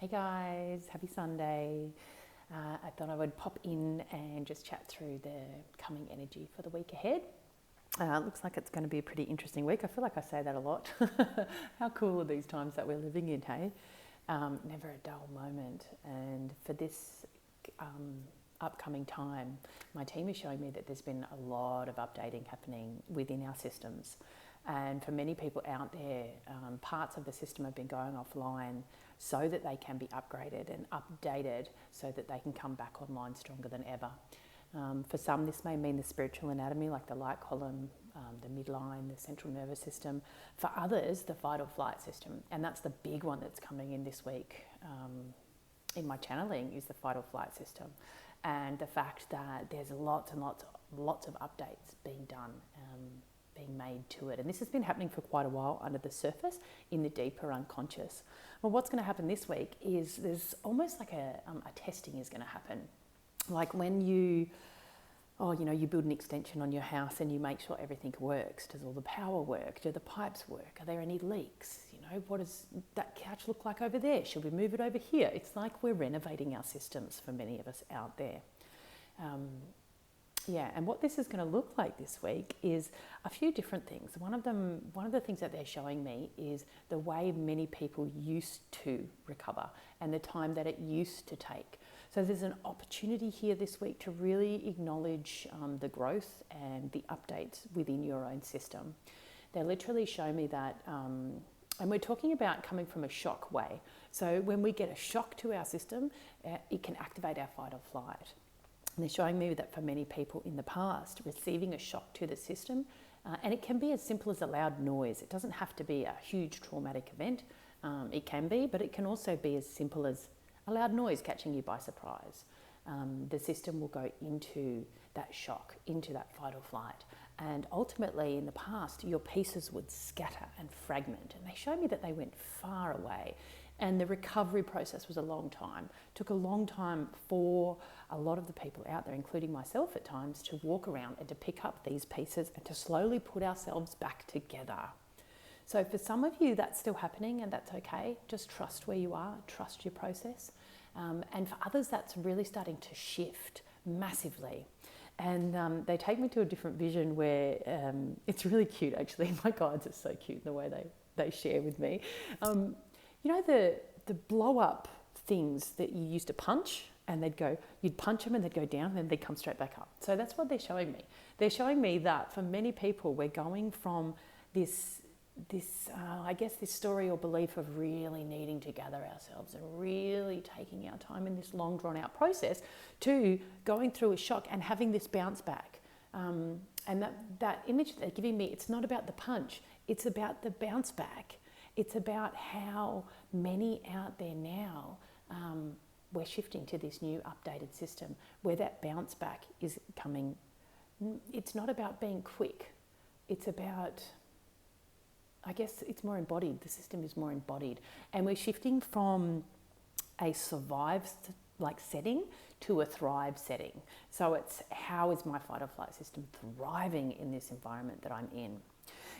Hey guys, happy Sunday. I thought I would pop in and just chat through the coming energy for the week ahead. Looks like it's going to be a pretty interesting week. I feel like I say that a lot. How cool are these times that we're living in, hey? Never a dull moment. And for this upcoming time, my team is showing me that there's been a lot of updating happening within our systems. And for many people out there, parts of the system have been going offline so that they can be upgraded and updated so that they can come back online stronger than ever. For some, this may mean the spiritual anatomy, like the light column, the midline, the central nervous system. For others, the fight or flight system. And that's the big one that's coming in this week in my channeling, is the fight or flight system. And the fact that there's lots and lots of updates being done, being made to it. And this has been happening for quite a while under the surface in the deeper unconscious. Well, what's going to happen this week is there's almost like a testing is going to happen. Like when you build an extension on your house and you make sure everything works. Does all the power work? Do the pipes work? Are there any leaks? What does that couch look like over there? Should we move it over here? It's like we're renovating our systems for many of us out there. And what this is going to look like this week is a few different things. One of the things that they're showing me is the way many people used to recover and the time that it used to take. So there's an opportunity here this week to really acknowledge the growth and the updates within your own system. They literally show me that, and we're talking about coming from a shock way. So when we get a shock to our system, it can activate our fight or flight. And they're showing me that for many people in the past, receiving a shock to the system, and it can be as simple as a loud noise. It doesn't have to be a huge traumatic event. It can be, but it can also be as simple as a loud noise catching you by surprise. The system will go into that shock, into that fight or flight. And ultimately, in the past, your pieces would scatter and fragment. And they showed me that they went far away. And the recovery process was a long time. It took a long time for a lot of the people out there, including myself at times, to walk around and to pick up these pieces and to slowly put ourselves back together. So for some of you, that's still happening, and that's okay. Just trust where you are, trust your process. And for others, that's really starting to shift massively. And they take me to a different vision where it's really cute, actually. My guides are so cute in the way they share with me. The blow up things that you used to punch, and you'd punch them and they'd go down and they'd come straight back up. So that's what they're showing me. They're showing me that for many people, we're going from this story or belief of really needing to gather ourselves and really taking our time in this long drawn out process to going through a shock and having this bounce back. And that image they're giving me, it's not about the punch, it's about the bounce back. It's about how many out there now, we're shifting to this new updated system where that bounce back is coming. It's not about being quick. It's about, I guess it's more embodied. The system is more embodied. And we're shifting from a survive setting to a thrive setting. So it's, how is my fight or flight system thriving in this environment that I'm in?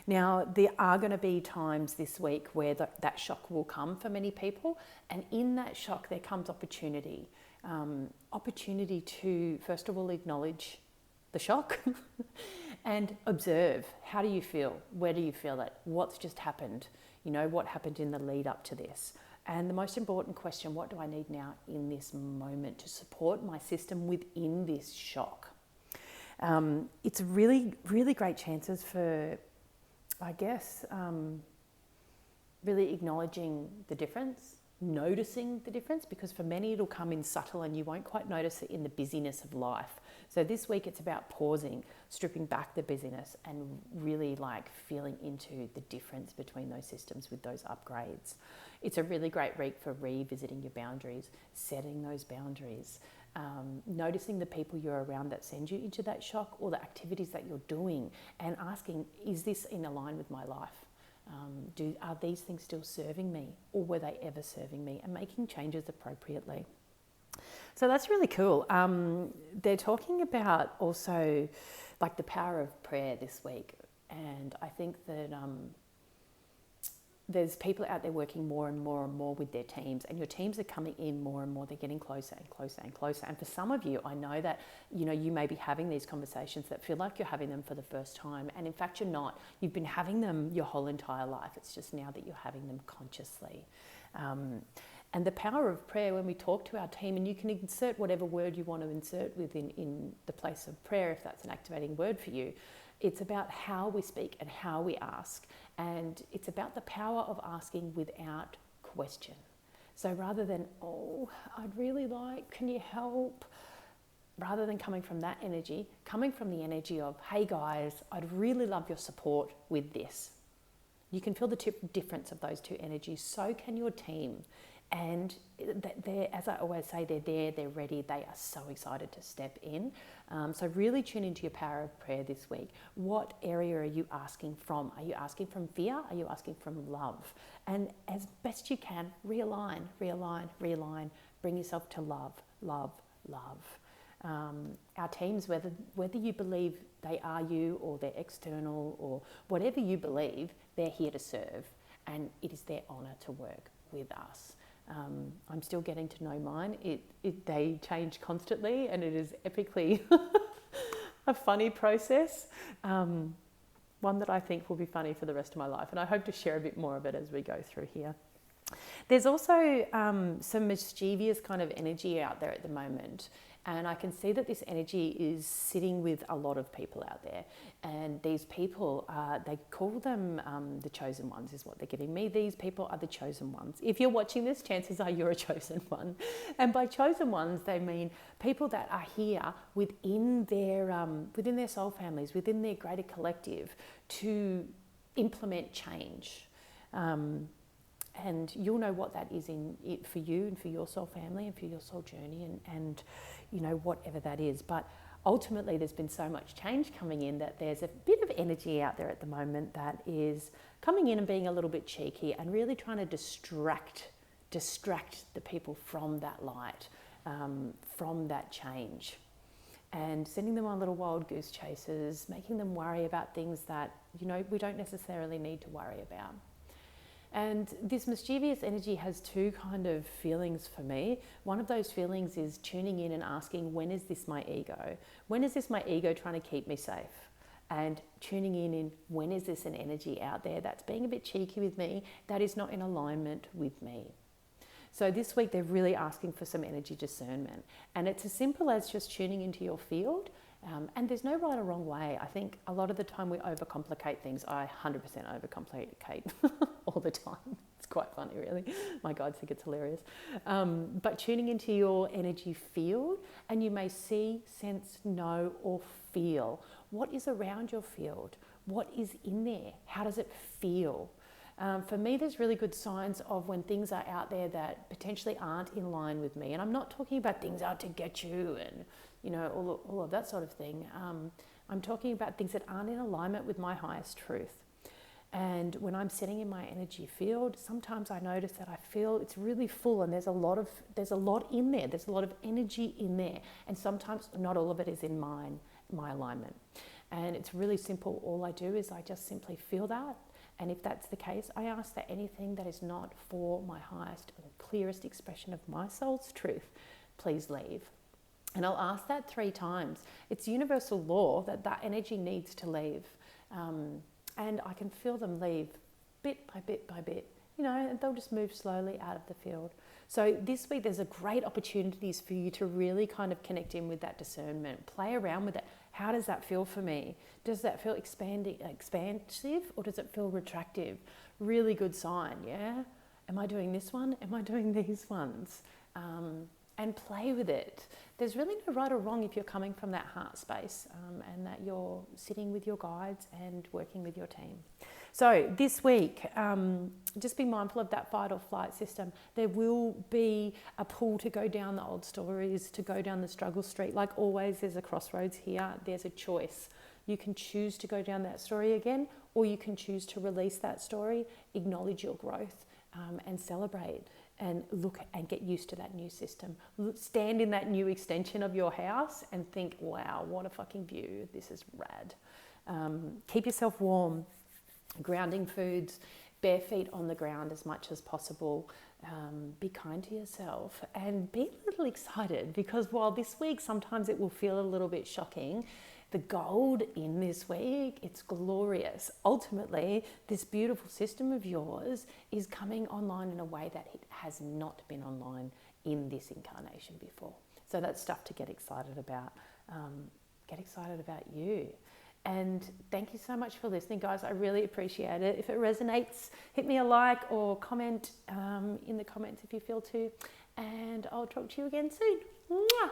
Now, there are going to be times this week where that shock will come for many people. And in that shock, there comes opportunity. Opportunity to, first of all, acknowledge the shock and observe. How do you feel? Where do you feel it? What's just happened? What happened in the lead up to this? And the most important question, what do I need now in this moment to support my system within this shock? It's really, really great chances for, I guess, really acknowledging the difference, noticing the difference, because for many it'll come in subtle and you won't quite notice it in the busyness of life. So this week it's about pausing, stripping back the busyness and really feeling into the difference between those systems with those upgrades. It's a really great week for revisiting your boundaries, setting those boundaries, noticing the people you're around that send you into that shock or the activities that you're doing, and asking, is this in line with my life? Are these things still serving me, or were they ever serving me? And making changes appropriately. So that's really cool. They're talking about also the power of prayer this week. And I think that there's people out there working more and more and more with their teams, and your teams are coming in more and more. They're getting closer and closer and closer. And for some of you, I know that, you may be having these conversations that feel like you're having them for the first time. And in fact, you're not. You've been having them your whole entire life. It's just now that you're having them consciously. And the power of prayer, when we talk to our team, and you can insert whatever word you want to insert within in the place of prayer, if that's an activating word for you. It's about how we speak and how we ask. And it's about the power of asking without question. So rather than, oh, I'd really like, can you help? Rather than coming from that energy, coming from the energy of, hey guys, I'd really love your support with this. You can feel the difference of those two energies. So can your team. And they're, as I always say, they're there, they're ready, they are so excited to step in. So really tune into your power of prayer this week. What area are you asking from? Are you asking from fear? Are you asking from love? And as best you can, realign, realign, realign. Bring yourself to love, love, love. Our teams, whether you believe they are you or they're external or whatever you believe, they're here to serve. And it is their honour to work with us. I'm still getting to know mine. They change constantly, and it is epically a funny process. One that I think will be funny for the rest of my life, and I hope to share a bit more of it as we go through here. There's also some mischievous kind of energy out there at the moment, and I can see that this energy is sitting with a lot of people out there. And these people, they call them the chosen ones is what they're giving me. These people are the chosen ones. If you're watching this, chances are you're a chosen one. And by chosen ones, they mean people that are here within their soul families, within their greater collective, to implement change. And you'll know what that is in it for you and for your soul family and for your soul journey and whatever that is. But ultimately, there's been so much change coming in that there's a bit of energy out there at the moment that is coming in and being a little bit cheeky and really trying to distract the people from that light, from that change, and sending them on little wild goose chases, making them worry about things that, we don't necessarily need to worry about. And this mischievous energy has two kind of feelings for me. One of those feelings is tuning in and asking, when is this my ego? When is this my ego trying to keep me safe? And tuning in when is this an energy out there that's being a bit cheeky with me, that is not in alignment with me? So this week they're really asking for some energy discernment. And it's as simple as just tuning into your field. And there's no right or wrong way. I think a lot of the time we overcomplicate things. I 100% overcomplicate all the time. It's quite funny, really. My guides think it's hilarious. But tuning into your energy field, and you may see, sense, know, or feel what is around your field. What is in there? How does it feel? For me, there's really good signs of when things are out there that potentially aren't in line with me. And I'm not talking about things out to get you and all of that sort of thing. I'm talking about things that aren't in alignment with my highest truth. And when I'm sitting in my energy field, sometimes I notice that I feel it's really full, and there's a lot in there. There's a lot of energy in there, and sometimes not all of it is in my alignment. And it's really simple. All I do is I just simply feel that. And if that's the case, I ask that anything that is not for my highest and clearest expression of my soul's truth, please leave. And I'll ask that 3 times. It's universal law that energy needs to leave. And I can feel them leave bit by bit by bit. And they'll just move slowly out of the field. So this week there's a great opportunities for you to really kind of connect in with that discernment. Play around with it. How does that feel for me? Does that feel expansive, or does it feel retractive? Really good sign, yeah? Am I doing this one? Am I doing these ones? And play with it. There's really no right or wrong if you're coming from that heart space and that you're sitting with your guides and working with your team. So this week, just be mindful of that fight or flight system. There will be a pull to go down the old stories, to go down the struggle street. Like always, there's a crossroads here. There's a choice. You can choose to go down that story again, or you can choose to release that story, acknowledge your growth, and celebrate and look and get used to that new system. Stand in that new extension of your house and think, wow, what a fucking view. This is rad. Keep yourself warm. Grounding foods, bare feet on the ground as much as possible. Be kind to yourself and be a little excited, because while this week sometimes it will feel a little bit shocking, the gold in this week, it's glorious. Ultimately, this beautiful system of yours is coming online in a way that it has not been online in this incarnation before. So that's stuff to get excited about. Get excited about you. And thank you so much for listening, guys. I really appreciate it. If it resonates, hit me a like or comment in the comments if you feel to. And I'll talk to you again soon. Mwah!